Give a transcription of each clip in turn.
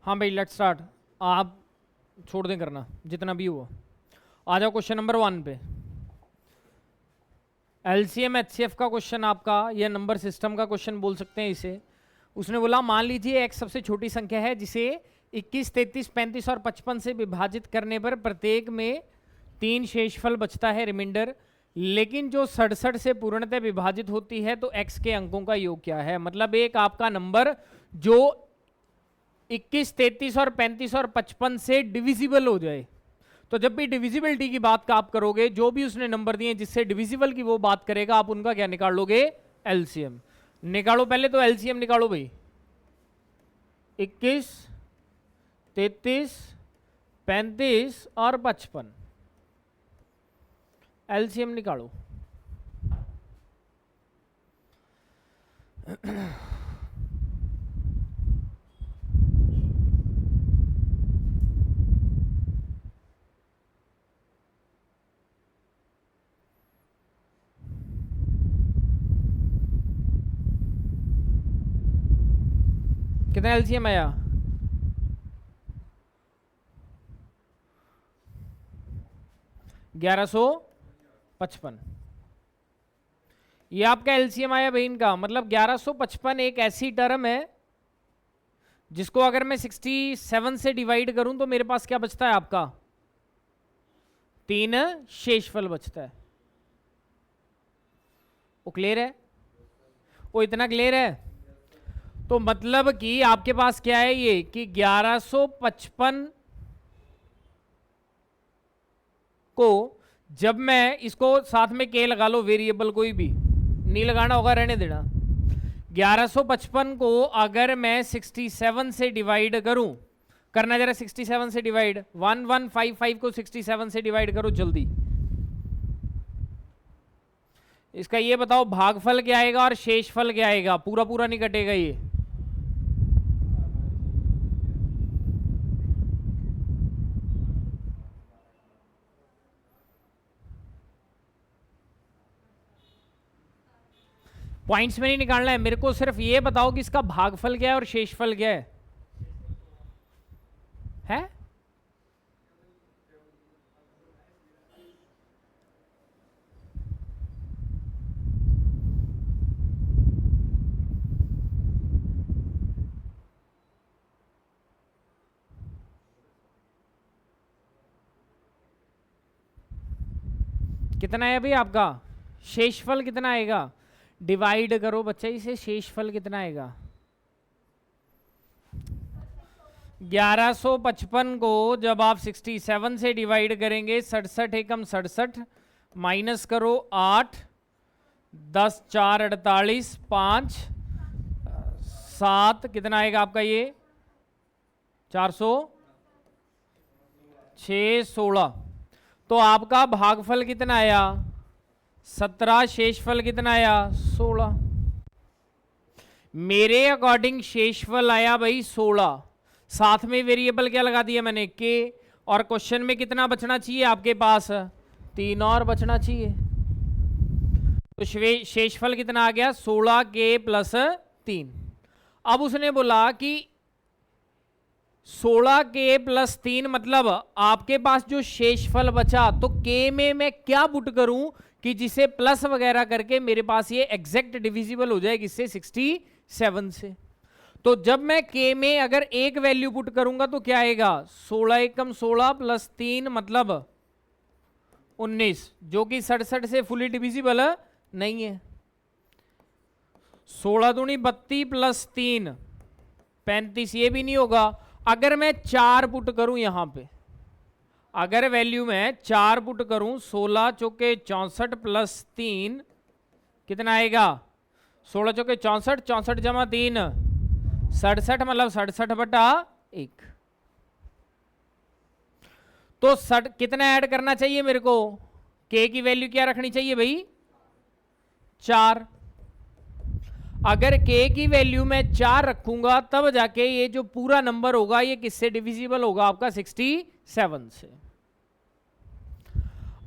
हाँ भाई let's start. आप छोड़ दें करना जितना भी हुआ। आ जाओ क्वेश्चन नंबर 1 पे। एलसीएम एचसीएफ का क्वेश्चन आपका, या नंबर सिस्टम का क्वेश्चन बोल सकते हैं इसे। उसने बोला मान लीजिए एक्स सबसे छोटी संख्या है जिसे 21, 33, 35 और 55 से विभाजित करने पर प्रत्येक में 3 शेषफल बचता है रिमाइंडर, लेकिन जो 67 से पूर्णतः विभाजित होती है तो एक्स के अंकों का योग क्या है। मतलब एक आपका नंबर जो 21, 33 और 35 और 55 से डिविजिबल हो जाए। तो जब भी डिविजिबिलिटी की बात का आप करोगे, जो भी उसने नंबर दिए जिससे डिविजिबल की वो बात करेगा, आप उनका क्या निकाल लोगे, एलसीएम निकालो। पहले तो एलसीएम निकालो भाई। 21, 33, 35 और 55 एलसीएम निकालो। कितना एलसीएम आया? 1155। ये आपका एलसीएम आया भाई इनका। मतलब 1155 एक ऐसी टर्म है जिसको अगर मैं 67 से डिवाइड करूं तो मेरे पास क्या बचता है आपका, 3 शेषफल बचता है। वो क्लियर है? वो इतना क्लियर है? तो मतलब कि आपके पास क्या है ये कि 1155 को जब मैं इसको साथ में के लगा लो, वेरिएबल कोई भी नहीं लगाना होगा, रहने देना। 1155 को अगर मैं 67 से डिवाइड करूं, करना जरा 67 से डिवाइड, 1155 को 67 से डिवाइड करो जल्दी। इसका ये बताओ भागफल क्या आएगा और शेषफल क्या आएगा? पूरा पूरा नहीं कटेगा ये। पॉइंट्स में नहीं निकालना है मेरे को, सिर्फ ये बताओ कि इसका भागफल क्या है और शेषफल क्या है? है? कितना है भाई आपका शेषफल? कितना आएगा? डिवाइड करो बच्चा इसे, शेषफल कितना आएगा? 1155 को जब आप 67 से डिवाइड करेंगे, 67 एकम 67, माइनस करो 8, 10 4 48, 5 7, कितना आएगा आपका ये? 400, 6 16। तो आपका भागफल कितना आया? 17। शेषफल कितना आया? 16। मेरे अकॉर्डिंग शेषफल आया भाई 16। साथ में वेरिएबल क्या लगा दिया मैंने, के। और क्वेश्चन में कितना बचना चाहिए आपके पास? 3 और बचना चाहिए। तो शेषफल कितना आ गया? 16 के प्लस 3। अब उसने बोला कि 16 के प्लस 3 मतलब आपके पास जो शेषफल बचा, तो के में मैं क्या पुट करूं कि जिसे प्लस वगैरह करके मेरे पास ये एग्जैक्ट डिविजिबल हो जाए किससे? 67 से। तो जब मैं के में अगर एक वैल्यू पुट करूंगा तो क्या आएगा? 16 एकम 16 प्लस 3 मतलब 19, जो कि 67 से फुली डिविजिबल नहीं है। 16 दूनी 32 प्लस 3 35, ये भी नहीं होगा। अगर मैं 4 पुट करूं यहां पे, अगर वैल्यू में 4 पुट करूं, 16 चौके 64 प्लस 3 कितना आएगा? 16 चौके 64, 64 जमा 3 67, मतलब 67 बटा 1। तो कितना ऐड करना चाहिए मेरे को? के की वैल्यू क्या रखनी चाहिए भाई? 4। अगर के की वैल्यू मैं 4 रखूंगा तब जाके ये जो पूरा नंबर होगा ये किससे डिविजिबल होगा आपका? 67 से।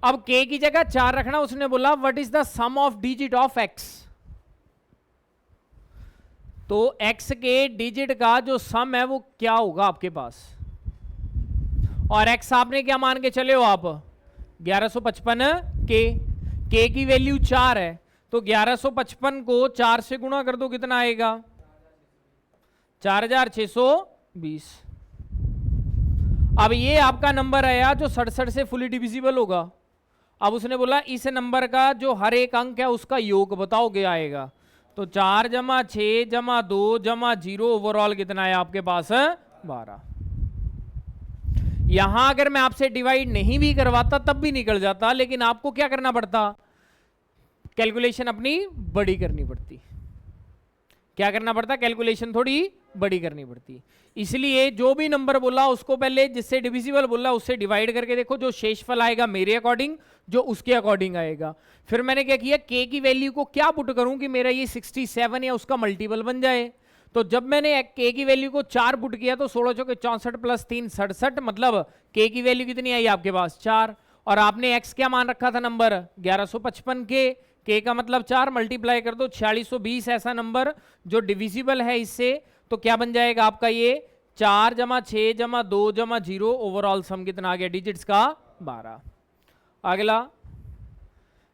अब के की जगह 4 रखना। उसने बोला what is the sum of digit of x. तो x के डिजिट का जो सम है वो क्या होगा आपके पास, और x आपने क्या मान के चले हो आप 1155 k की वैल्यू 4 है, तो 1155 को 4 से गुणा कर दो, कितना आएगा 4620। अब ये आपका नंबर आया जो 67 से फुली डिविजिबल होगा। अब उसने बोला इस नंबर का जो हर एक अंक है उसका योग बताओ क्या आएगा, तो 4 जमा 6 जमा 2 जमा 0 ओवरऑल कितना है आपके पास 12। यहां अगर मैं आपसे डिवाइड नहीं भी करवाता तब भी निकल जाता, लेकिन आपको क्या करना पड़ता, कैलकुलेशन अपनी बड़ी करनी पड़ती। क्या करना पड़ता, कैलकुलेशन थोड़ी बड़ी करनी पड़ती। इसलिए जो भी नंबर बोला उसको पहले जिससे डिविजिबल बोला उससे डिवाइड करके देखो, जो शेषफल आएगा मेरे अकॉर्डिंग जो उसके अकॉर्डिंग आएगा। फिर मैंने क्या किया, k की वैल्यू को क्या पुट करूं कि मेरा ये 67 या उसका मल्टीपल बन जाए। तो जब मैंने k की वैल्यू को 4 पुट किया तो 16 चौके 64 प्लस 3 67, मतलब k की वैल्यू कितनी आई आपके पास 4, और आपने x क्या मान रखा था नंबर 1155 k का मतलब 4, मल्टीप्लाई कर दो 4620 ऐसा नंबर जो डिविजिबल है इससे, तो क्या बन जाएगा आपका ये 4 जमा 6 जमा 2 जमा 0 ओवरऑल सम कितना आ गया डिजिट्स का 12। अगला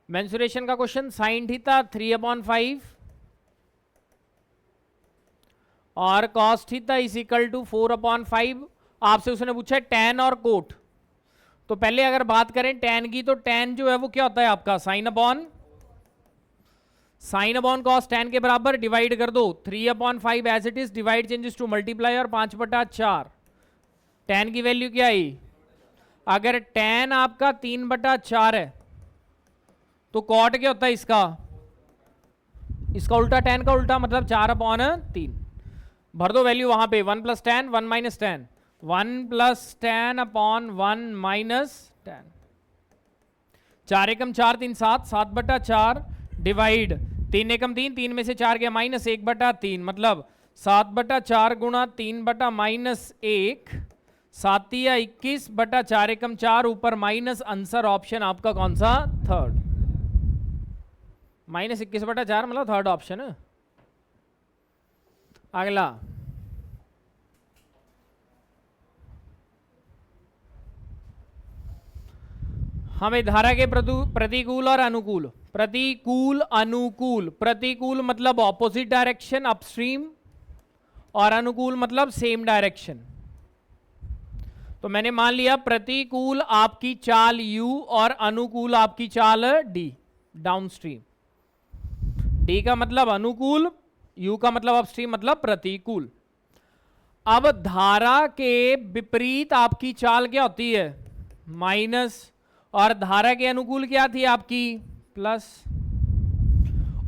मेंसुरेशन का क्वेश्चन, साइन थीटा 3/5 और cos theta is equal to 4/5। आपसे उसने पूछा टैन और कोट। तो पहले अगर बात करें टैन की, तो टैन जो है वो क्या होता है आपका साइन अपॉन कॉस, टैन के बराबर डिवाइड कर दो 3/5 as it is, divide changes to multiply और 5/4। टैन की वैल्यू क्या आई, अगर टैन आपका 3/4 है तो कॉट क्या होता है इसका उल्टा, टैन का उल्टा मतलब 4/3। भर दो वैल्यू वहां पे, 1 + tan 1 - tan, 1 + tan upon 1 - tan, 4 एकम 4 3 7, 7/4 डिवाइड 3 एकम 3, 3 में से 4 गया -1/3, मतलब 7/4 गुणा 3/-1, 7 या 21/4 एकम 4 ऊपर माइनस, आंसर ऑप्शन आपका कौन सा, थर्ड, -21/4 मतलब थर्ड ऑप्शन है। अगला हमें धारा के प्रतिकूल और अनुकूल, प्रतिकूल मतलब ऑपोजिट डायरेक्शन अपस्ट्रीम, और अनुकूल मतलब सेम डायरेक्शन। तो मैंने मान लिया प्रतिकूल आपकी चाल u और अनुकूल आपकी चाल d डाउनस्ट्रीम। d का मतलब अनुकूल, u का मतलब अपस्ट्रीम मतलब प्रतिकूल। अब धारा के विपरीत आपकी चाल क्या होती है, माइनस, और धारा के अनुकूल क्या थी आपकी, प्लस।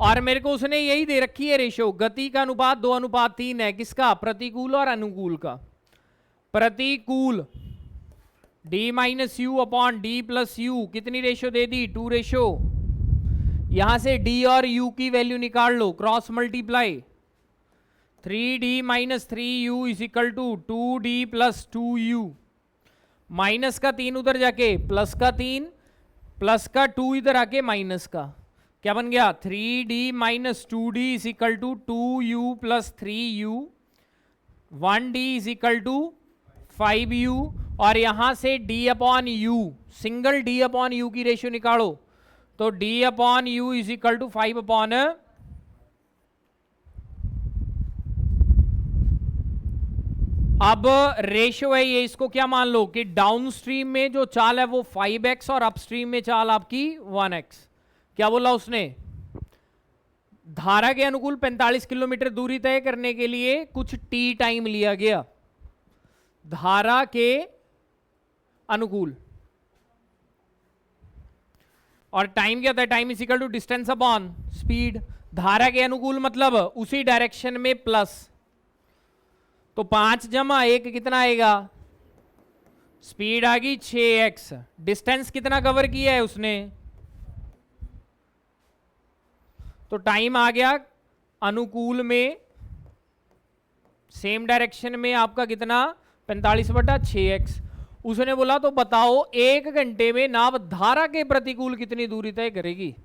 और मेरे को उसने यही दे रखी है रेशो, गति का अनुपात 2:3 है, किसका, प्रतिकूल और अनुकूल का। प्रतिकूल d - u upon d + u, कितनी रेशो दे दी, 2 रेशो। यहां से d और u की वैल्यू निकाल लो, cross multiply, 3d - 3u is equal to 2d + 2u, minus का 3 उधर जाके प्लस का 3, प्लस का 2 इधर आके माइनस का, क्या बन गया 3d - 2d is equal to 2u + 3u, 1d is equal to 5u, और यहां से d/u, सिंगल d/u की रेशियो निकालो, तो d/u इज इक्वल टू 5/, अब रेशियो है ये, इसको क्या मान लो कि डाउन स्ट्रीम में जो चाल है वो 5x और अपस्ट्रीम में चाल आपकी 1x। क्या बोला उसने, धारा के अनुकूल 45 किलोमीटर दूरी तय करने के लिए कुछ t टाइम लिया गया, धारा के अनुकूल, और टाइम क्या होता है, time is equal to distance upon speed. धारा के अनुकूल मतलब उसी डायरेक्शन में प्लस, तो 5 जमा 1 कितना आएगा, स्पीड आ गई 6x, डिस्टेंस कितना कवर किया है उसने, तो टाइम आ गया अनुकूल में सेम डायरेक्शन में आपका कितना 45/6x। उसने बोला तो बताओ 1 घंटे में नाव धारा के प्रतिकूल कितनी दूरी तय करेगी।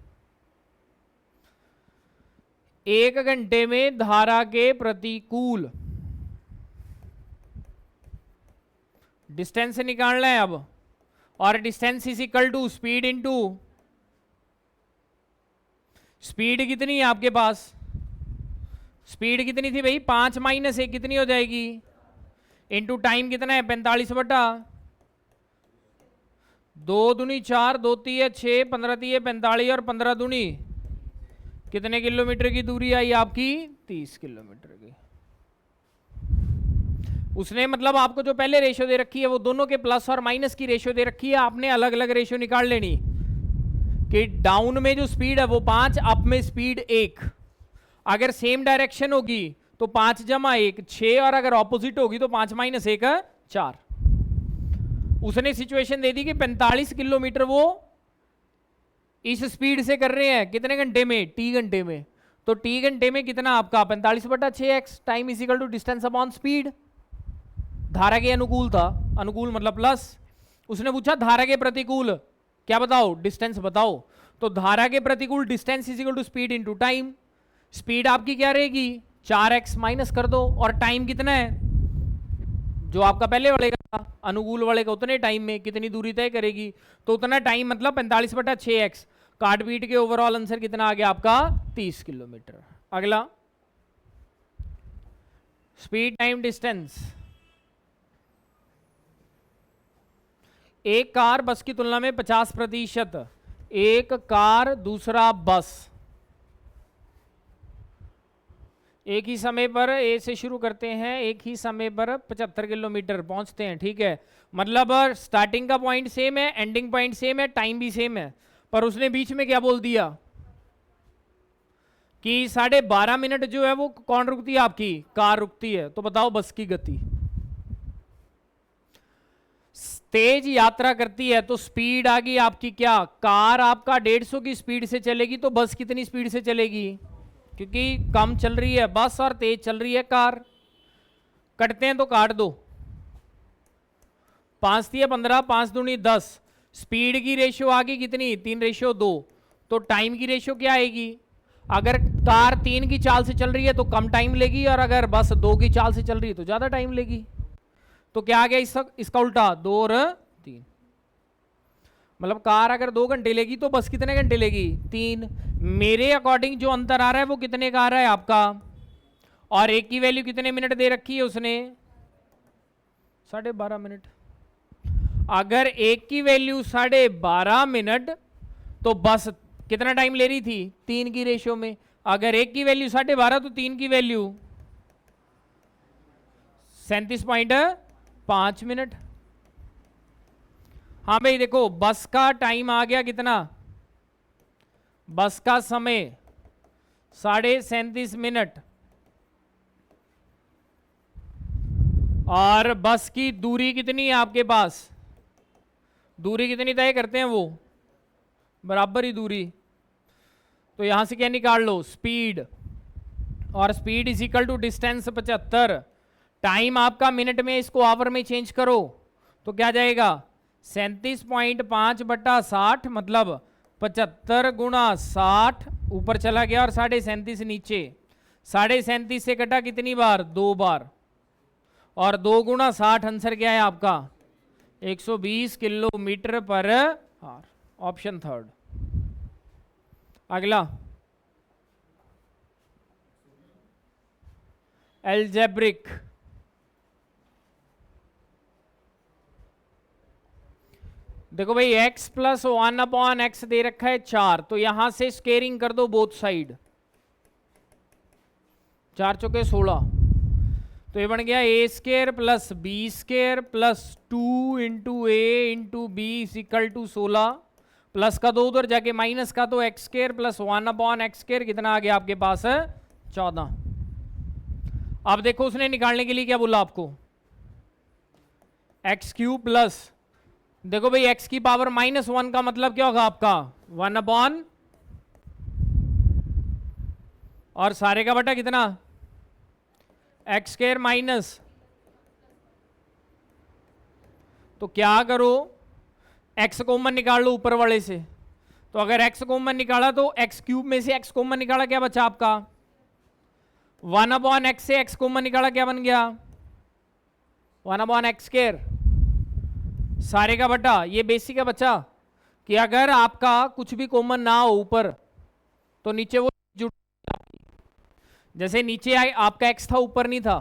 1 घंटे में धारा के प्रतिकूल डिस्टेंस निकालना है अब, और distance is equal to speed into speed कितनी है आपके पास, स्पीड कितनी थी भाई 5 माइनस 1 कितनी हो जाएगी, इनटू टाइम कितना है 45 बटा 2 दूनी 4, 2 तिये 6, 15 तिये 45 और 15 दूनी कितने किलोमीटर की दूरी आई आपकी 30 किलोमीटर की। उसने मतलब आपको जो पहले रेशियो दे रखी है वो दोनों के प्लस और माइनस की रेशियो दे रखी है, आपने अलग अलग रेशियो निकाल लेनी कि डाउन में जो स्पीड है वो 5, अप में स्पीड 1। अगर सेम डायरेक्शन होगी तो 5 जमा 1 6, और अगर ऑपोजिट होगी तो 5 माइनस 1 4। उसने सिचुएशन दे दी कि 45 किलोमीटर वो इस स्पीड से कर रहे हैं, कितने घंटे में, टी घंटे में। तो टी घंटे में कितना आपका 45 बटा 6x time is equal to distance upon speed. धारा के अनुकूल था, अनुकूल मतलब प्लस। उसने पूछा धारा के प्रतिकूल क्या बताओ, डिस्टेंस बताओ। तो धारा के प्रतिकूल distance is equal to speed into time. Speed आपकी क्या रहेगी 4x माइनस कर दो, और टाइम कितना है जो आपका पहले वाले का था अनुकूल वाले का, उतने टाइम में कितनी दूरी तय करेगी, तो उतना टाइम मतलब 45 बटा 6x। काट पीट के ओवरऑल आंसर कितना आ गया आपका 30 किलोमीटर। अगला स्पीड टाइम डिस्टेंस। एक कार बस की तुलना में 50%, एक कार दूसरा बस एक ही समय पर ए से शुरू करते हैं, एक ही समय पर 75 किलोमीटर पहुंचते हैं, ठीक है। मतलब स्टार्टिंग का पॉइंट सेम है, एंडिंग पॉइंट सेम है, टाइम भी सेम है, पर उसने बीच में क्या बोल दिया कि 12.5 मिनट जो है वो कौन रुकती है आपकी कार रुकती है। तो बताओ बस की गति, तेज यात्रा करती है तो स्पीड आ गई आपकी क्या, कार आपका 150 की स्पीड से चलेगी तो बस कितनी स्पीड से चलेगी, क्योंकि कम चल रही है बस और तेज चल रही है कार। कटते हैं तो काट दो, 5 तिये 15, 5 दूनी 10। स्पीड की रेशियो आ गई कितनी 3:2। तो टाइम की रेशियो क्या आएगी, अगर कार 3 की चाल से चल रही है तो कम टाइम लेगी, और अगर बस 2 की चाल से चल रही है तो ज्यादा टाइम लेगी। तो क्या आ गया इसका उल्टा 2 और 3। मतलब कार अगर 2 घंटे लेगी तो बस कितने घंटे लेगी 3। मेरे अकॉर्डिंग जो अंतर आ रहा है वो कितने का आ रहा है आपका, और एक की वैल्यू कितने मिनट दे रखी है उसने 12.5 मिनट। अगर एक की वैल्यू 12.5 मिनट तो बस कितना टाइम ले रही थी 3 की रेशियो में। अगर एक की वैल्यू 12.5 तो 3 की वैल्यू 37.5 मिनट। हाँ भाई देखो बस का टाइम आ गया कितना, बस का समय 37.5 मिनट, और बस की दूरी कितनी है आपके पास, दूरी कितनी तय करते हैं वो बराबर ही दूरी। तो यहां से क्या निकाल लो स्पीड, और speed is equal to distance 75। Time आपका मिनट में, इसको आवर में चेंज करो तो क्या जाएगा 37.5 बटा 60, मतलब 75 गुणा 60 ऊपर चला गया और 37.5 नीचे। 37.5 से कटा कितनी बार 2 बार, और 2 गुणा 60 आंसर क्या है आपका 120 kilometre per hour. Option third. अगला एल्जेब्रिक। देखो भाई x प्लस 1/x दे रखा है 4, तो यहां से स्केयरिंग कर दो बोथ साइड, 4 चौके 16। तो ये बन गया A square plus B square plus 2 into A into B is equal to 16। Plus का 2 उधर जाके माइनस का, तो x square plus 1/x square कितना आ गया आपके पास 14। अब देखो उसने निकालने के लिए क्या बोला आपको एक्स क्यूब प्लस, देखो भाई x की पावर -1 का मतलब क्या होगा आपका 1/, और सारे का बटा कितना एक्स स्क्वायर माइनस। तो क्या करो x कॉमन निकाल लो ऊपर वाले से। तो अगर x कॉमन निकाला तो x क्यूब में से x कॉमन निकाला क्या बचा आपका 1/x से x कॉमन निकाला, क्या बन गया 1/x², सारे का बटा। ये बेसिक है बच्चा कि अगर आपका कुछ भी कॉमन ना हो ऊपर तो नीचे वो जुड़, जैसे नीचे आपका x था ऊपर नहीं था,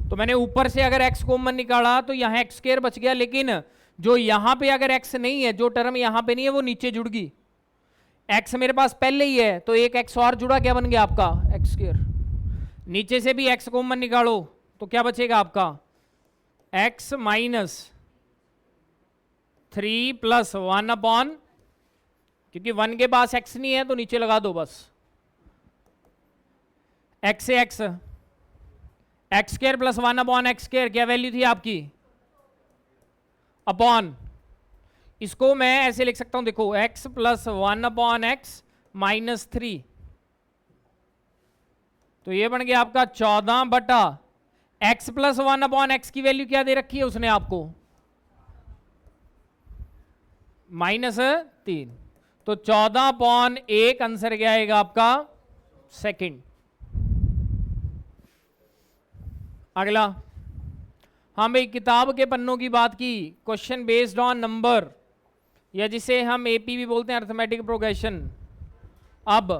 तो मैंने ऊपर से अगर x कॉमन निकाला तो यहाँ x² बच गया, लेकिन जो यहां पे अगर x नहीं है, जो टर्म यहां पे नहीं है वो नीचे जुड़ गई। x मेरे पास पहले ही है तो एक x और जुड़ा, क्या बन गया आपका x²। नीचे से भी x कॉमन निकालो तो क्या बचेगा आपका x माइनस 3 प्लस 1/, क्योंकि 1 के पास x नहीं है तो नीचे लगा दो बस, x से x² प्लस 1/x², क्या वैल्यू थी आपकी अपॉन, इसको मैं ऐसे लिख सकता हूं देखो, x प्लस 1/x माइनस 3, तो ये बन गया आपका 14 बटा x प्लस 1/x की वैल्यू क्या दे रखी है उसने आपको -3, तो 14/1 आंसर क्या आएगा आपका सेकंड। अगला, हाँ भाई किताब के पन्नों की बात की, क्वेश्चन बेस्ड ऑन नंबर, या जिसे हम एपी भी बोलते हैं अर्थमेटिक प्रोग्रेशन। अब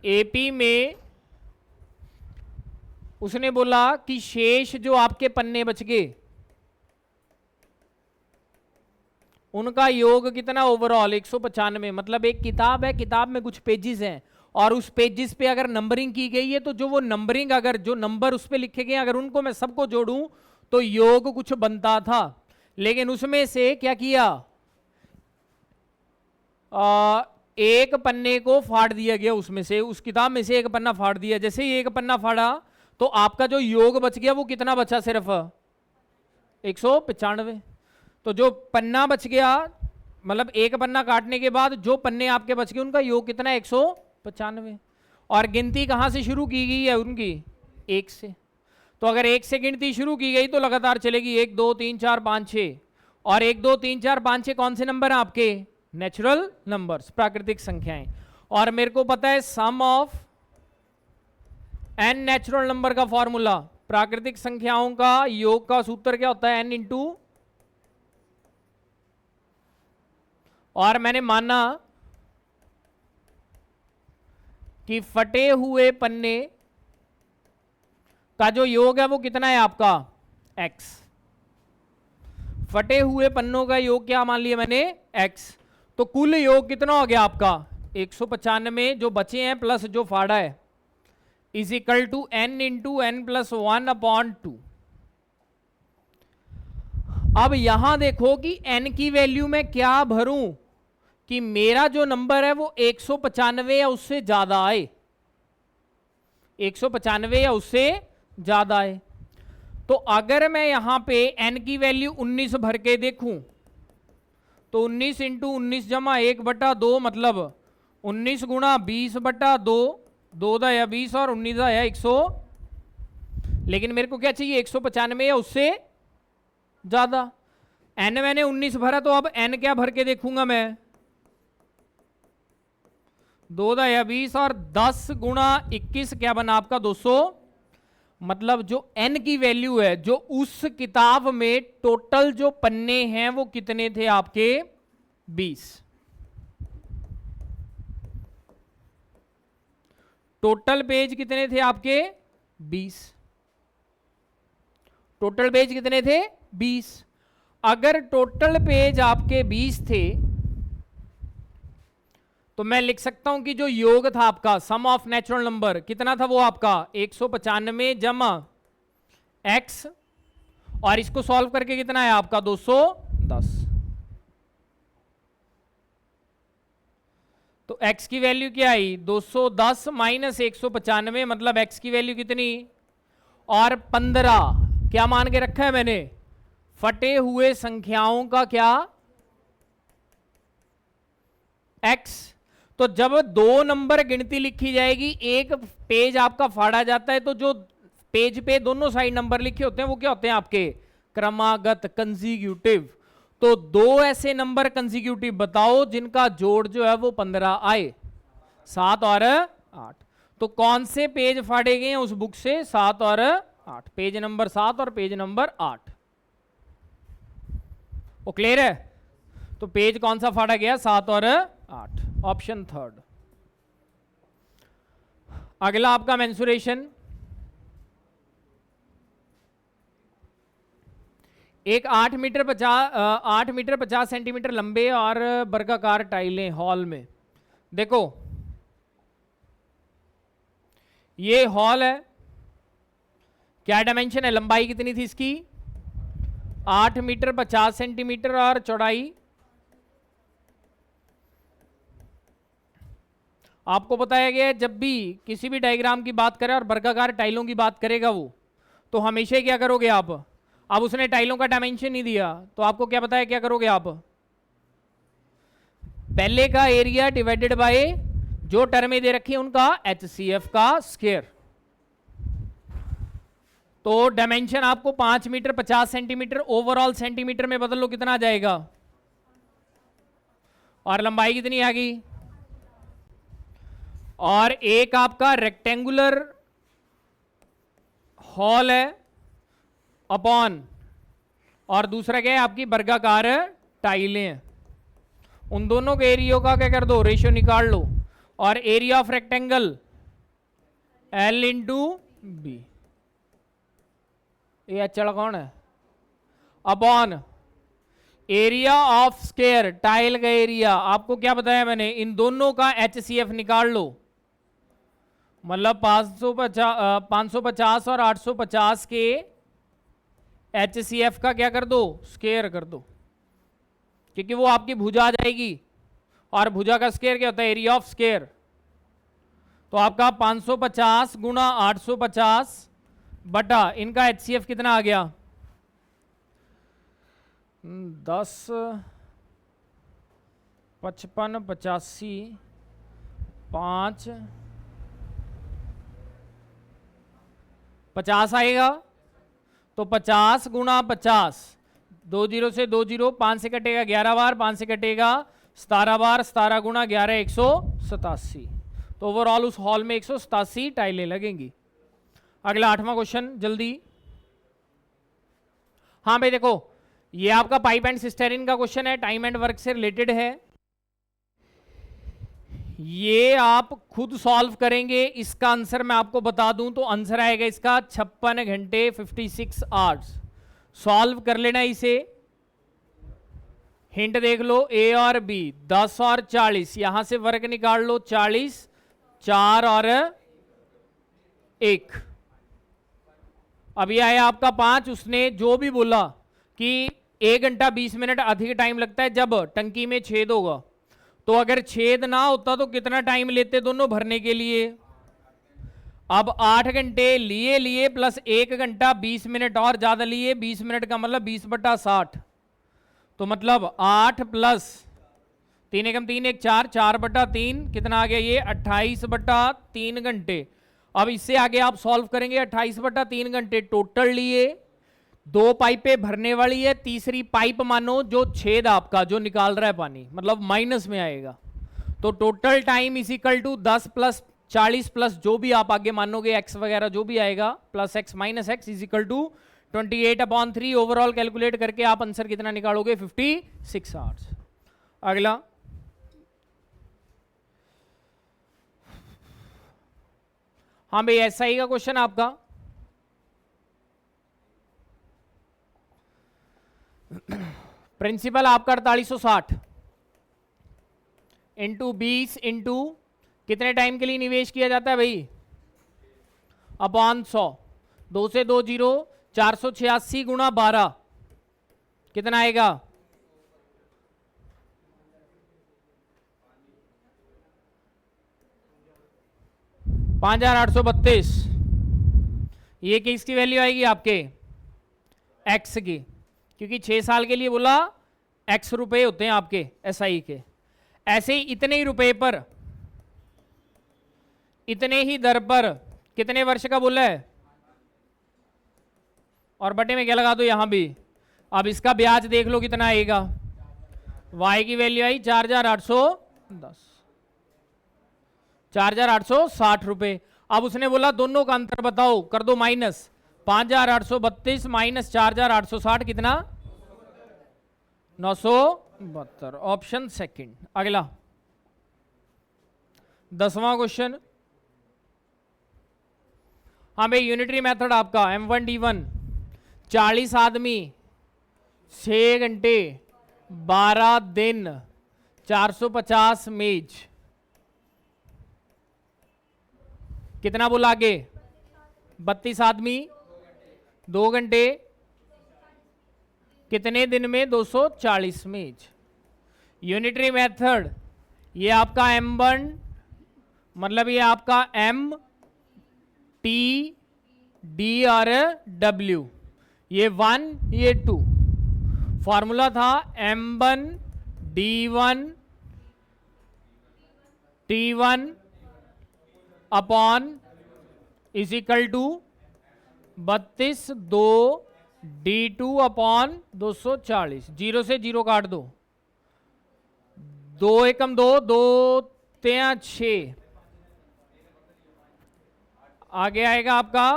एपी में उसने बोला कि शेष जो आपके पन्ने बच गए उनका योग कितना ओवरऑल 195, मतलब एक किताब है, किताब में कुछ पेजेस हैं और उस पेजेस पे अगर नंबरिंग की गई है तो जो वो नंबरिंग, अगर जो नंबर उस पे लिखे गए अगर उनको मैं सबको जोड़ूं तो योग कुछ बनता था, लेकिन उसमें से क्या किया, एक पन्ने को फाड़ दिया गया, उसमें से उस किताब में से एक पन्ना फाड़ दिया। जैसे ही एक पन्ना फाड़ा तो आपका जो योग बच गया वो कितना बचा, सिर्फ 195। तो जो पन्ना बच गया, मतलब एक पन्ना काटने के बाद जो पन्ने आपके बच गए उनका योग कितना है 195, और गिनती कहां से शुरू की गई है उनकी 1 से। तो अगर 1 से गिनती शुरू की गई तो लगातार चलेगी 1 2 3 4 5 6, और 1 2 3 4 5 6 कौन से नंबर हैं आपके नेचुरल नंबर्स, प्राकृतिक संख्याएं। और मेरे को पता है सम ऑफ n नेचुरल नंबर का फॉर्मूला, प्राकृतिक संख्याओं का योग का सूत्र क्या होता है n इंटू, और मैंने माना कि फटे हुए पन्ने का जो योग है वो कितना है आपका x, फटे हुए पन्नों का योग क्या मान लिया मैंने x, तो कुल योग कितना हो गया आपका 195 जो बचे हैं प्लस जो फाड़ा है is equal to n into n plus 1/2। अब यहां देखो कि n की वैल्यू में क्या भरूं कि मेरा जो नंबर है वो 195 या उससे ज्यादा आए, 195 या उससे ज्यादा आए। तो अगर मैं यहां पे n की वैल्यू 19 भर के देखूं तो 19 इंटू 19 जमा 1/2 मतलब 19 गुणा 20/2, 2 दा या 20 और 19 दा या 100, लेकिन मेरे को क्या चाहिए 195 या उससे ज्यादा। n मैंने 19 भरा तो अब n क्या भर के देखूंगा मैं 2 दा या 20 और 10 गुणा 21 क्या बना आपका 200, मतलब जो n की वैल्यू है जो उस किताब में टोटल जो पन्ने हैं वो कितने थे आपके 20, टोटल पेज कितने थे आपके 20, टोटल पेज कितने थे 20। अगर टोटल पेज आपके 20 थे तो मैं लिख सकता हूं कि जो योग था आपका सम ऑफ नेचुरल नंबर कितना था वो आपका 195 जमा x, और इसको सॉल्व करके कितना है आपका 210। तो x की वैल्यू क्या आई 210 माइनस 195, मतलब x की वैल्यू कितनी, और 15 क्या मान के रखा है मैंने फटे हुए संख्याओं का क्या x। तो जब दो नंबर गिनती लिखी जाएगी, एक पेज आपका फाड़ा जाता है तो जो पेज पे दोनों साइड नंबर लिखे होते हैं वो क्या होते हैं आपके क्रमागत कंसेक्यूटिव। तो दो ऐसे नंबर कंसेक्यूटिव बताओ जिनका जोड़ जो है वो 15 आए, 7 और 8। तो कौन से पेज फाड़े गए हैं उस बुक से? 7 और 8, पेज नंबर 7 और पेज नंबर 8। वो क्लियर है? तो पेज कौन सा फाड़ा गया? 7 और 8, ऑप्शन थर्ड। अगला आपका मेंसुरेशन, एक 8 मीटर 50 सेंटीमीटर लंबे और वर्गाकार टाइलें हॉल में। देखो ये हॉल है, क्या डायमेंशन है? लंबाई कितनी थी इसकी? 8 मीटर 50 सेंटीमीटर और चौड़ाई आपको बताया गया है। जब भी किसी भी डायग्राम की बात करें और वर्गाकार टाइलों की बात करेगा वो, तो हमेशा क्या करोगे आप? अब उसने टाइलों का डायमेंशन नहीं दिया तो आपको क्या बताया, क्या करोगे आप? पहले का एरिया डिवाइडेड बाय जो टर्में दे रखी है उनका HCF का स्क्वायर। तो डायमेंशन आपको 5 मीटर 50 सेंटीमीटर ओवरऑल सेंटीमीटर में बदल लो, कितना आ जाएगा? और लंबाई कितनी आ गई? और एक आपका रेक्टेंगुलर हॉल है अपॉन, और दूसरा क्या है? आपकी वर्गाकार टाइलें हैं। उन दोनों के एरिया का क्या कर दो? रेशियो निकाल लो। और area of rectangle L into B, ये अचड़ कौन है? Upon area of square, tile का एरिया। आपको क्या बताया मैंने? इन दोनों का HCF निकाल लो, मतलब 550 और 850 के HCF का क्या कर दो? स्क्वायर कर दो, क्योंकि वो आपकी भुजा आ जाएगी, और भुजा का स्क्वायर क्या होता है? Area of square. तो आपका 550 गुणा 850 बटा इनका HCF कितना आ गया? 10 55 85 5 50 आएगा। तो 50 गुणा 50, 2 जीरो से 2 जीरो, 5 से कटेगा 11 बार, 5 से कटेगा 17 बार, 17 गुणा 11 187। तो ओवरऑल उस हॉल में 187 टाइलें लगेंगी। अगला 8वां क्वेश्चन जल्दी। हाँ भाई देखो, ये आपका पाइप एंड सिस्टेरिन का क्वेश्चन है, टाइम एंड वर्क से रिलेटेड है। ये आप खुद सॉल्व करेंगे। इसका आंसर मैं आपको बता दूं तो आंसर आएगा इसका 56 घंटे 56 आवर्स। सॉल्व कर लेना इसे। हिंट देख लो, ए और बी 10 और 40, यहां से वर्क निकाल लो 40, 4 और 1। अभी आया आपका 5। उसने जो भी बोला कि 1 घंटा 20 मिनट अधिक टाइम लगता है जब टंकी में छेद होगा, तो अगर छेद ना होता तो कितना टाइम लेते दोनों भरने के लिए? अब 8 घंटे लिए प्लस 1 घंटा 20 मिनट और ज्यादा लिए, 20 मिनट का मतलब 20/60। तो मतलब 8 प्लस 3 एकम 3 1 4, 4/3 कितना आ गया? ये 28/3 घंटे। अब इससे आगे आप सॉल्व करेंगे। 28/3 घंटे टोटल लिए, 2 पाइपें भरने वाली है, तीसरी पाइप मानो जो छेद आपका जो निकाल रहा है पानी, मतलब माइनस में आएगा। तो total time is equal to 10 plus 40 plus जो भी आप आगे मानोगे एक्स वगैरह जो भी आएगा, plus x minus x is equal to 28/3। Overall calculate करके आप आंसर कितना निकालोगे? 56 आवर्स। अगला हाँ भाई, SI का क्वेश्चन आपका। प्रिंसिपल आपका 4860 इंटू 20 इंटू कितने टाइम के लिए निवेश किया जाता है भाई? अपॉन 100। 2 से 2 जीरो, 486 गुणा 12 कितना आएगा? 5832। ये किसकी वैल्यू आएगी? आपके एक्स की, क्योंकि 6 साल के लिए बोला एक्स रुपए होते हैं आपके SI के। ऐसे ही इतने ही रुपए पर, इतने ही दर पर कितने वर्ष का बोला है? और बटे में क्या लगा दो यहां भी। अब इसका ब्याज देख लो कितना आएगा। Y की वैल्यू आई 4810। 4,860 रुपए। अब उसने बोला दोनों का अंतर बताओ, कर दो माइनस। 5,832 माइनस 4,860 कितना? 972। Option second. अगला 10वां क्वेश्चन। हाँ भाई, यूनिटरी मेथड आपका M1D1, 40 आदमी, 6 घंटे, 12 दिन, 450 मेज। कितना बोला आगे? 32 आदमी, 2 घंटे, कितने दिन में? 240 मेज। यूनिटरी मेथड ये आपका M1, मतलब ये आपका M, T, D और W, ये 1 ये 2। फॉर्मूला था M1 D1 T1 upon is equal to 32 2 D2 upon 240। 0 से 0 काट दो, 2 एकम 2, 2 3 6, आगे आएगा आपका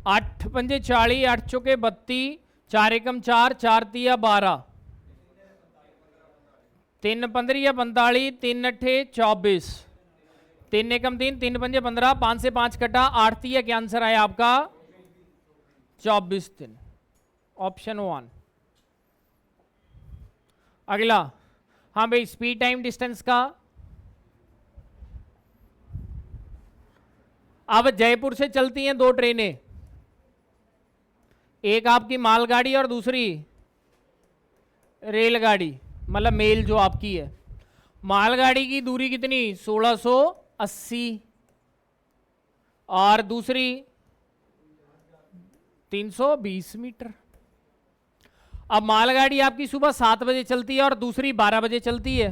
8 पंजे 40, 8 चौके 32, 4 एकम 4, 4 तिया 12, 3 15 45, 3 अट्ठे 24, 3 एकम 3, 3 पंजे 15, 5 से 5 कटा, 8 तिया क्या आंसर आया आपका? 24 दिन। ऑप्शन 1। अगला, हाँ भाई, स्पीड टाइम डिस्टेंस का। अब जयपुर से चलती हैं 2 ट्रेनें, एक आपकी मालगाड़ी और दूसरी रेलगाड़ी, मतलब मेल जो आपकी है। मालगाड़ी की दूरी कितनी? 1680 और दूसरी 320 मीटर। अब मालगाड़ी आपकी सुबह 7 बजे चलती है और दूसरी 12 बजे चलती है,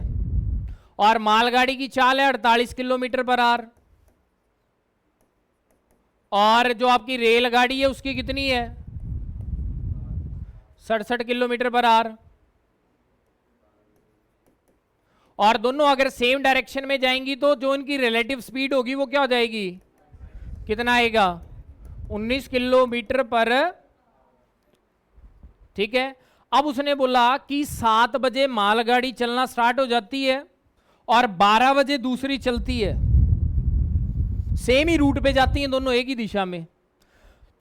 और मालगाड़ी की चाल है 48 किलोमीटर पर आवर, और जो आपकी रेलगाड़ी है उसकी कितनी है? 67 किलोमीटर पर आवर। और दोनों अगर सेम डायरेक्शन में जाएंगी तो जो इनकी रिलेटिव स्पीड होगी वो क्या हो जाएगी? कितना आएगा? 19 किलोमीटर पर। ठीक है। अब उसने बोला कि 7 बजे मालगाड़ी चलना स्टार्ट हो जाती है और 12 बजे दूसरी चलती है, सेम ही रूट पे जाती हैं दोनों, एक ही दिशा में।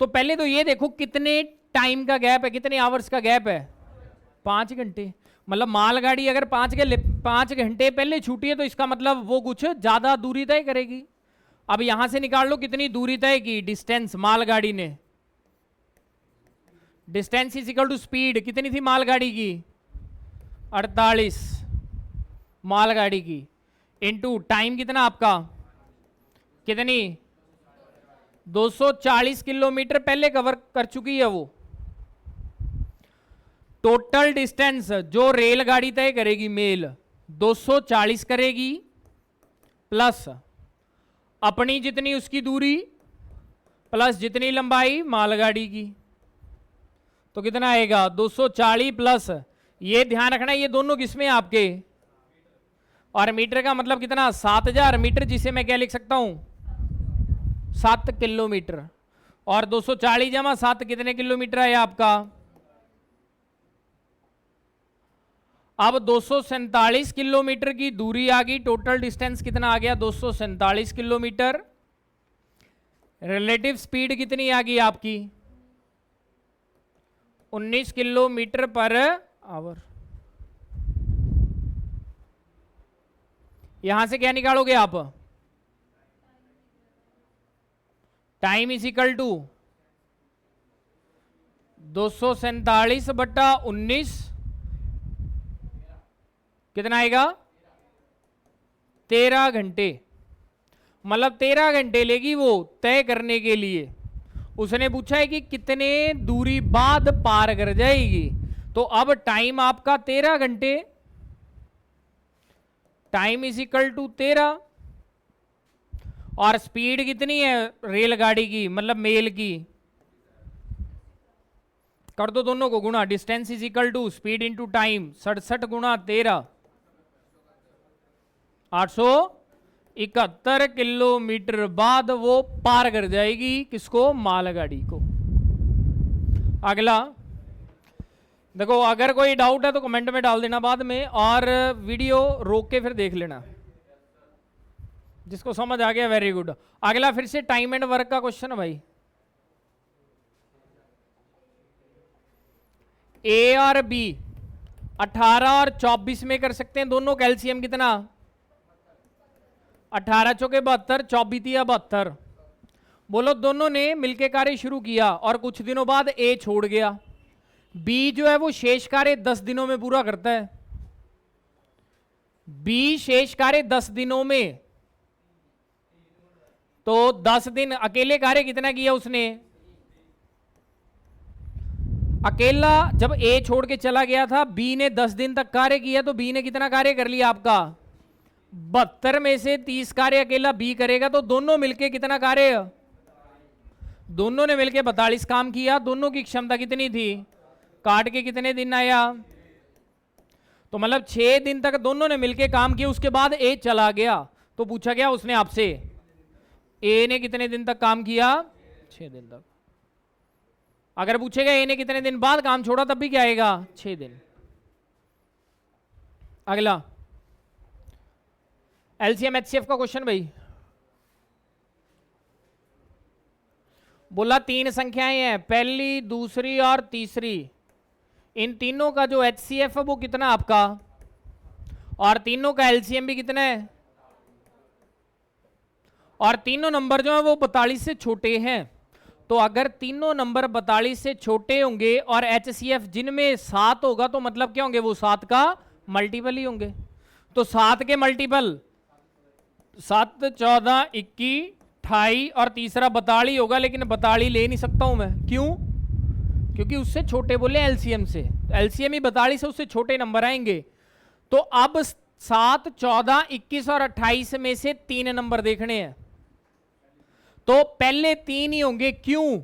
तो पहले तो ये देखो कितने टाइम का गैप है, कितने आवर्स का गैप है? 5 घंटे। मतलब मालगाड़ी अगर 5 घंटे पहले छूटी है तो इसका मतलब वो कुछ ज्यादा दूरी तय करेगी। अब यहां से निकाल लो कितनी दूरी तय की, डिस्टेंस मालगाड़ी ने। Distance is equal to speed, कितनी थी मालगाड़ी की? 48 मालगाड़ी की, इनटू टाइम कितना आपका? कितनी? 240 किलोमीटर पहले कवर कर चुकी है वो। टोटल डिस्टेंस जो रेलगाड़ी तय करेगी मेल 240 करेगी, प्लस अपनी जितनी उसकी दूरी, प्लस जितनी लंबाई मालगाड़ी की, तो कितना आएगा? 240 प्लस, ये ध्यान रखना ये दोनों किसमें आपके? और मीटर का मतलब कितना? 7000 मीटर, जिसे मैं क्या लिख सकता हूं? 7 किलोमीटर। और 240 जमा 7 कितने किलोमीटर है आपका? अब 247 किलोमीटर की दूरी आ गई। टोटल डिस्टेंस कितना आ गया? 247 किलोमीटर। रिलेटिव स्पीड कितनी आ गई आपकी? 19 किलोमीटर पर आवर। यहां से क्या निकालोगे आप? टाइम इज इक्वल टू 247 बटा 19, कितना आएगा? 13 घंटे। मतलब 13 घंटे लेगी वो तय करने के लिए। उसने पूछा है कि कितने दूरी बाद पार कर जाएगी, तो अब टाइम आपका 13 घंटे, टाइम इज इक्वल टू 13, और स्पीड कितनी है रेलगाड़ी की, मतलब मेल की? कर दो दोनों को गुणा, distance is equal to speed into time, 67 गुणा 13, 800 71 किलोमीटर बाद वो पार कर जाएगी किसको? मालगाड़ी को। अगला देखो, अगर कोई डाउट है तो कमेंट में डाल देना बाद में, और वीडियो रोक के फिर देख लेना। जिसको समझ आ गया वेरी गुड। अगला फिर से टाइम एंड वर्क का क्वेश्चन है भाई। ए और बी 18 और 24 में कर सकते हैं दोनों का एलसीएम कितना? 18 चौके 72, 24 72। बोलो दोनों ने मिलकर कार्य शुरू किया और कुछ दिनों बाद ए छोड़ गया। बी जो है वो शेष कार्य 10 दिनों में पूरा करता है। बी शेष कार्य 10 दिनों में, तो 10 दिन अकेले कार्य कितना किया उसने? अकेला जब ए छोड़ के चला गया था, बी ने 10 दिन तक कार्य किया, तो बी ने कितना कार्य कर लिया आपका? 72 में से 30 कार्य अकेला बी करेगा, तो दोनों मिलके कितना कार्य? दोनों ने मिलके 42 काम किया। दोनों की क्षमता कितनी थी? काट के कितने दिन आया? तो मतलब 6 दिन तक दोनों ने मिलके काम किया। उसके बाद ए चला गया, तो पूछा गया उसने आपसे ए ने कितने दिन तक काम किया? 6 दिन तक। अगर पूछेगा ए ने कितने दिन बाद काम छोड़ा, तब भी क्या आएगा? 6 दिन। अगला एलसीएम एचसीएफ का क्वेश्चन भाई। बोला 3 संख्याएं हैं, पहली, दूसरी और तीसरी। इन तीनों का जो एचसीएफ है वो कितना आपका? और तीनों का एलसीएम भी कितना है? और तीनों नंबर जो है वो 42 से छोटे हैं। तो अगर तीनों नंबर 42 से छोटे होंगे और एचसीएफ जिनमें 7 होगा, तो मतलब क्या होंगे? वो 7 का मल्टीपल ही होंगे। तो 7 के मल्टीपल 7, 14, 21, 28 और तीसरा 42 होगा। लेकिन 42 ले नहीं सकता हूं मैं, क्यों? क्योंकि उससे छोटे बोले एलसीएम से, एलसीएम ही 42 से उससे छोटे नंबर आएंगे। तो अब 7, 14, 21 और 28 में से 3 नंबर देखने हैं, तो पहले 3 ही होंगे। क्यों?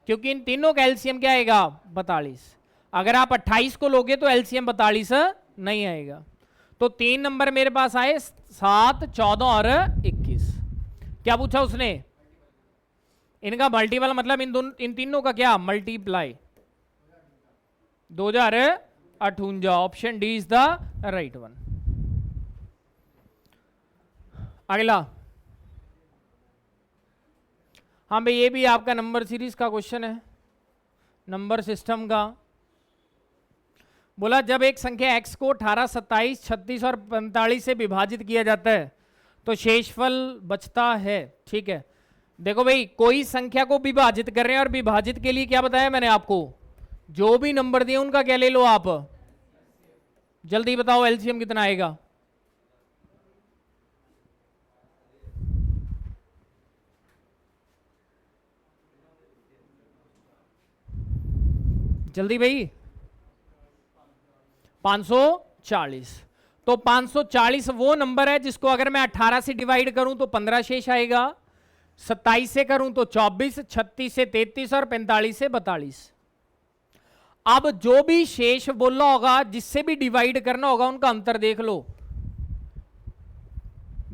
क्योंकि इन तीनों का एलसीएम क्या आएगा? 42। अगर आप 28 को लोगे तो एलसीएम 42 नहीं आएगा। तो 3 नंबर मेरे पास आए, 7, 14 और 21। क्या पूछा उसने? इनका मल्टीपल, मतलब इन तीनों का क्या? Multiply. 2058। Option D is the right one. अगला, हाँ भाई, ये भी आपका नंबर सीरीज का क्वेश्चन है, नंबर सिस्टम का। बोला जब एक संख्या x को 18, 27, 36 और 45 से विभाजित किया जाता है तो शेषफल बचता है। ठीक है, देखो भाई, कोई संख्या को विभाजित कर रहे हैं और विभाजित के लिए क्या बताया मैंने आपको? जो भी नंबर दिए उनका क्या ले लो आप? जल्दी बताओ एलसीएम कितना आएगा? जल्दी भाई। 540। तो 540 वो नंबर है जिसको अगर मैं 18 से डिवाइड करूं तो 15 शेष आएगा, 27 से करूं तो 24, 36 से 33 और 45 से 42। अब जो भी शेष बोलना होगा, जिससे भी डिवाइड करना होगा, उनका अंतर देख लो।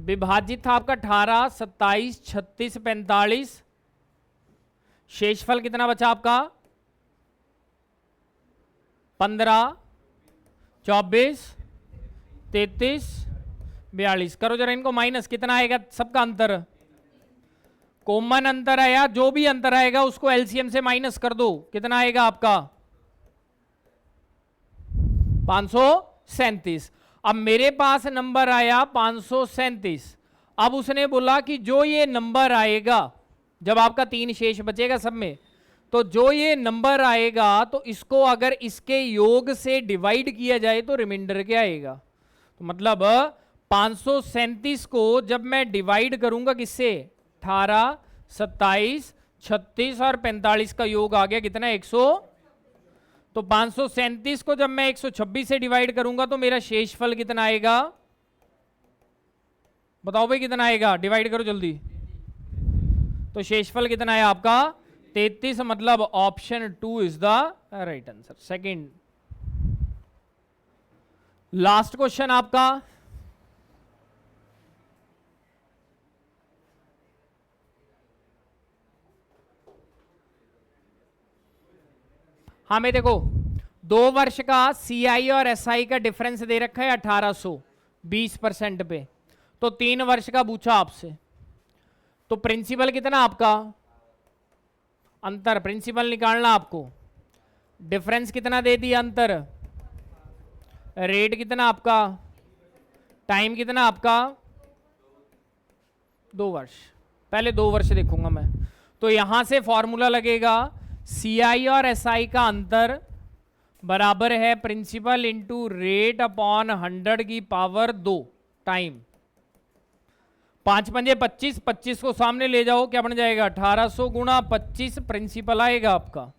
विभाजित था आपका 18, 27, 36, 45। शेषफल कितना बचा आपका? 15, 24, 33, 42। करो जरा इनको माइनस, कितना आएगा सबका अंतर? कॉमन अंतर आया, जो भी अंतर आएगा उसको एलसीएम से माइनस कर दो। कितना आएगा आपका? 537। अब मेरे पास नंबर आया 537। अब उसने बोला कि जो ये नंबर आएगा, जब आपका 3 शेष बचेगा सब में, तो जो ये नंबर आएगा तो इसको अगर इसके योग से डिवाइड किया जाए तो रिमाइंडर क्या आएगा? तो मतलब 537 को जब मैं डिवाइड करूंगा किससे? 18, 27, 36 और 45 का योग आ गया कितना? 100। तो 537 को जब मैं 126 से डिवाइड करूंगा तो मेरा शेषफल कितना आएगा? बताओ भाई कितना आएगा? डिवाइड करो जल्दी। तो शेषफल कितना है आपका? 33। मतलब option 2 is the right answer. Second last question आपका। हाँ मैं देखो 2 वर्ष का CI और SI का डिफरेंस दे रखा है 1800 20% पे, तो 3 वर्ष का पूछा आपसे, तो प्रिंसिपल कितना आपका अंतर, प्रिंसिपल निकालना आपको, डिफरेंस कितना दे दिया अंतर, रेट कितना आपका, टाइम कितना आपका 2 वर्ष, पहले 2 वर्ष देखूंगा मैं। तो यहां से फॉर्मूला लगेगा CI और SI का अंतर बराबर है प्रिंसिपल इंटू रेट अपॉन 100 की पावर 2 टाइम। 5 पंजे 25, 25 को सामने ले जाओ, क्या बन जाएगा 1800 गुणा 25 प्रिंसिपल आएगा आपका,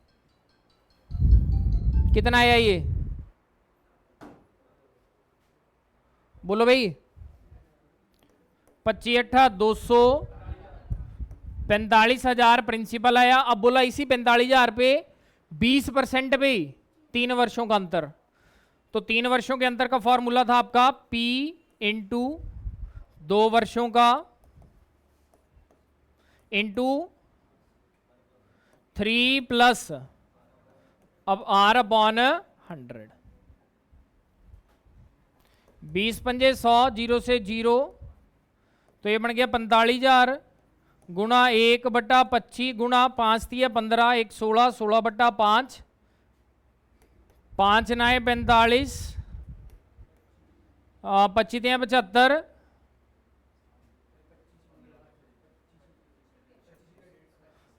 कितना आया ये बोलो भाई, 25 245,000 प्रिंसिपल आया। अब बोला इसी 45,000 पे 20% पे 3 वर्षों का अंतर, तो 3 वर्षों के अंतर का फॉर्मूला था आपका P इंटू 2 वर्षों का इंटू 3 प्लस अब R अपॉन 100, 20 पंजे 100, 0 से 0, तो ये बन गया 45,000 गुणा 1/25 गुणा 5 दिया 15, 1 16, 16/5, 5 9 45, 25 75,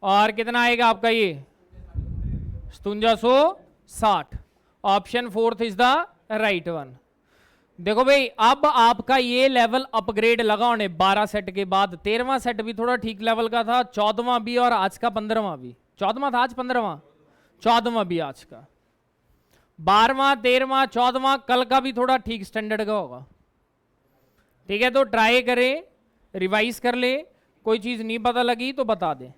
और कितना आएगा आपका ये 5760। Option 4 is the right one. देखो भाई अब आपका ये लेवल अपग्रेड लगा होने 12 सेट के बाद, 13वां सेट भी थोड़ा ठीक लेवल का था, 14वां भी और आज का 15वां भी, 14वां था आज 15वां, 14वां भी आज का, 12वां 13वां 14वां कल का भी थोड़ा ठीक स्टैंडर्ड का होगा। ठीक है, तो ट्राई करें, रिवाइज कर ले, कोई चीज नहीं पता लगी तो बता दें।